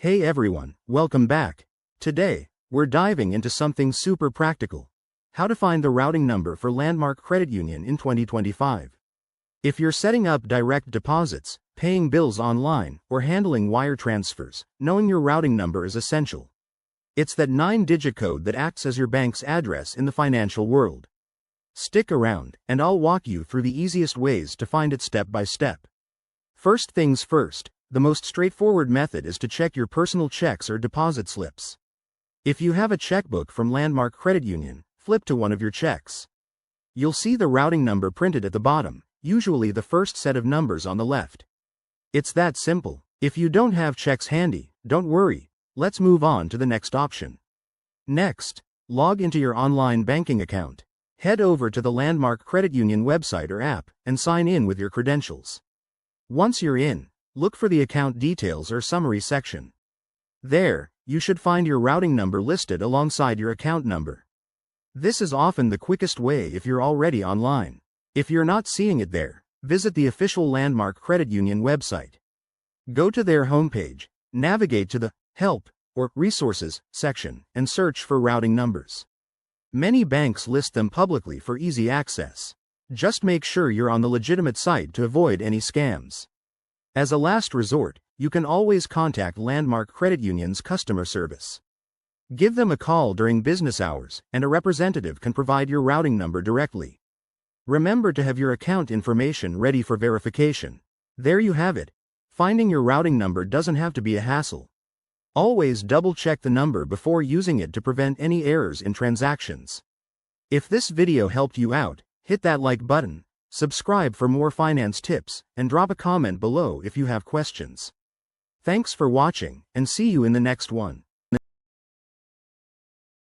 Hey everyone, welcome back. Today, we're diving into something super practical. How to find the routing number for Landmark Credit Union in 2025. If you're setting up direct deposits, paying bills online, or handling wire transfers, knowing your routing number is essential. It's that 9-digit code that acts as your bank's address in the financial world. Stick around, and I'll walk you through the easiest ways to find it step by step. First things first, the most straightforward method is to check your personal checks or deposit slips. If you have a checkbook from Landmark Credit Union, flip to one of your checks. You'll see the routing number printed at the bottom, usually the first set of numbers on the left. It's that simple. If you don't have checks handy, don't worry, let's move on to the next option. Next, log into your online banking account. Head over to the Landmark Credit Union website or app and sign in with your credentials. Once you're in, look for the account details or summary section. There, you should find your routing number listed alongside your account number. This is often the quickest way if you're already online. If you're not seeing it there, visit the official Landmark Credit Union website. Go to their homepage, navigate to the Help or Resources section, and search for routing numbers. Many banks list them publicly for easy access. Just make sure you're on the legitimate site to avoid any scams. As a last resort, you can always contact Landmark Credit Union's customer service. Give them a call during business hours, and a representative can provide your routing number directly. Remember to have your account information ready for verification. There you have it. Finding your routing number doesn't have to be a hassle. Always double-check the number before using it to prevent any errors in transactions. If this video helped you out, hit that like button, subscribe for more finance tips, and drop a comment below if you have questions. Thanks for watching, and see you in the next one.